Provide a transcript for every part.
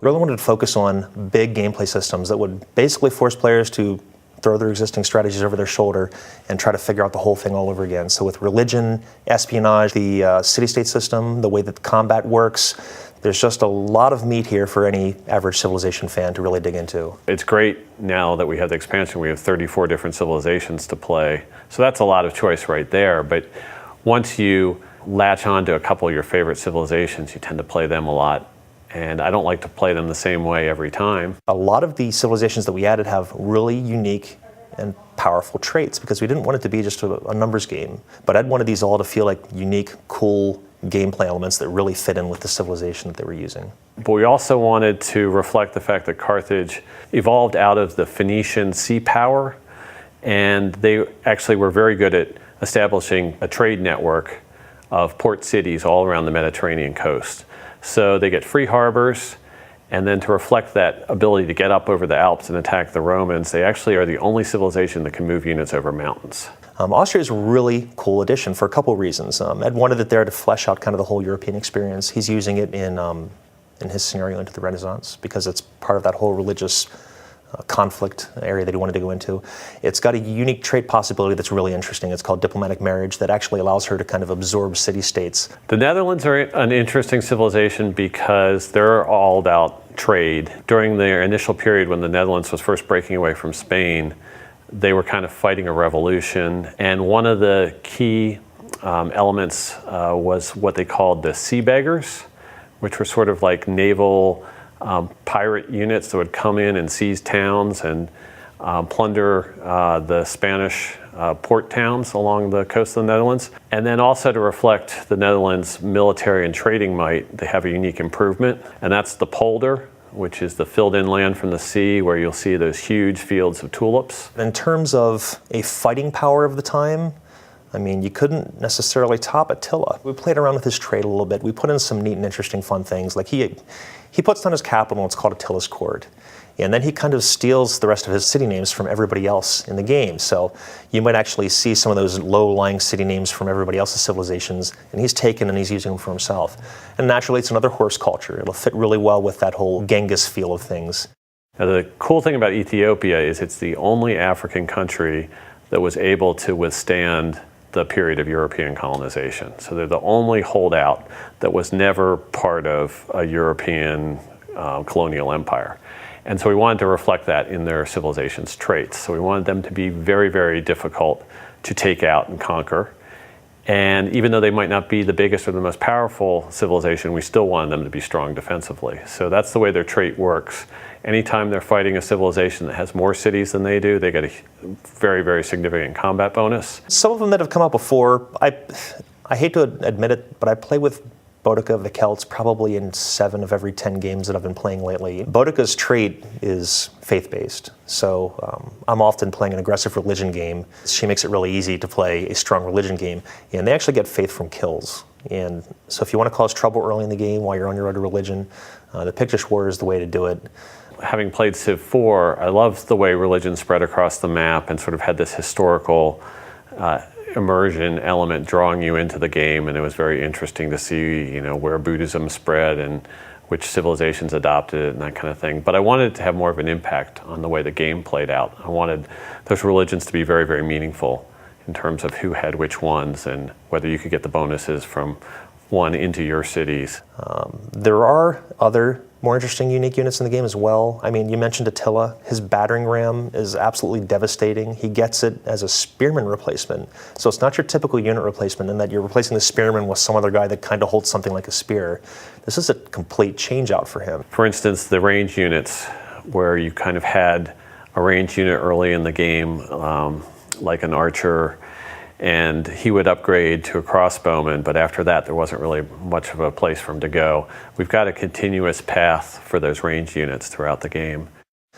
Really wanted to focus on big gameplay systems that would basically force players to throw their existing strategies over their shoulder and try to figure out the whole thing all over again. So with religion, espionage, the city-state system, the way that the combat works, there's just a lot of meat here for any average Civilization fan to really dig into. It's great now that we have the expansion. We have 34 different civilizations to play. So that's a lot of choice right there. But once you latch on to a couple of your favorite civilizations, you tend to play them a lot. And I don't like to play them the same way every time. A lot of the civilizations that we added have really unique and powerful traits because we didn't want it to be just a numbers game. But I'd wanted these all to feel like unique, cool gameplay elements that really fit in with the civilization that they were using. But we also wanted to reflect the fact that Carthage evolved out of the Phoenician sea power, and they actually were very good at establishing a trade network of port cities all around the Mediterranean coast. So they get free harbors, and then to reflect that ability to get up over the Alps and attack the Romans, they actually are the only civilization that can move units over mountains. Austria is a really cool addition for a couple of reasons. Ed wanted it there to flesh out kind of the whole European experience. He's using it in his scenario into the Renaissance because it's part of that whole religious conflict area that he wanted to go into. It's got a unique trait possibility that's really interesting. It's called diplomatic marriage that actually allows her to kind of absorb city-states. The Netherlands are an interesting civilization because they're all about trade. During their initial period when the Netherlands was first breaking away from Spain, they were kind of fighting a revolution, and one of the key elements was what they called the sea beggars, which were sort of like naval pirate units that would come in and seize towns and plunder the Spanish port towns along the coast of the Netherlands. And then also to reflect the Netherlands' military and trading might, they have a unique improvement, and that's the polder, which is the filled-in land from the sea where you'll see those huge fields of tulips. In terms of a fighting power of the time, I mean, you couldn't necessarily top Attila. We played around with his trade a little bit. We put in some neat and interesting fun things. Like he puts down his capital, it's called Attila's Court. And then he kind of steals the rest of his city names from everybody else in the game. So you might actually see some of those low-lying city names from everybody else's civilizations, and he's taken and he's using them for himself. And naturally, it's another horse culture. It'll fit really well with that whole Genghis feel of things. Now, the cool thing about Ethiopia is it's the only African country that was able to withstand the period of European colonization. So they're the only holdout that was never part of a European colonial empire. And so we wanted to reflect that in their civilization's traits. So we wanted them to be very, very difficult to take out and conquer. And even though they might not be the biggest or the most powerful civilization, we still wanted them to be strong defensively. So that's the way their trait works. Anytime they're fighting a civilization that has more cities than they do, they get a very, very significant combat bonus. Some of them that have come out before, I hate to admit it, but I play with Boudica of the Celts probably in 7 of every 10 games that I've been playing lately. Boudica's trait is faith-based, so I'm often playing an aggressive religion game. She makes it really easy to play a strong religion game, and they actually get faith from kills. And so if you want to cause trouble early in the game while you're on your road to religion, the Pictish War is the way to do it. Having played Civ 4, I loved the way religion spread across the map and sort of had this historical immersion element drawing you into the game, and it was very interesting to see, where Buddhism spread and which civilizations adopted it and that kind of thing. But I wanted it to have more of an impact on the way the game played out. I wanted those religions to be very, very meaningful in terms of who had which ones and whether you could get the bonuses from one into your cities. There are other more interesting, unique units in the game as well. I mean, you mentioned Attila. His battering ram is absolutely devastating. He gets it as a spearman replacement. So it's not your typical unit replacement in that you're replacing the spearman with some other guy that kind of holds something like a spear. This is a complete change out for him. For instance, the range units, where you kind of had a range unit early in the game, like an archer, and he would upgrade to a crossbowman, but after that there wasn't really much of a place for him to go. We've got a continuous path for those range units throughout the game.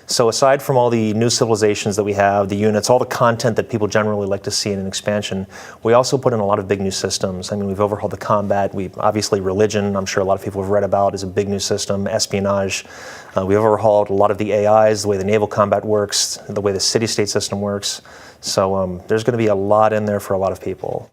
So aside from all the new civilizations that we have, the units, all the content that people generally like to see in an expansion, we also put in a lot of big new systems. I mean, we've overhauled the combat. Obviously religion, I'm sure a lot of people have read about, is a big new system. Espionage. We've overhauled a lot of the AIs, the way the naval combat works, the way the city-state system works. So there's going to be a lot in there for a lot of people.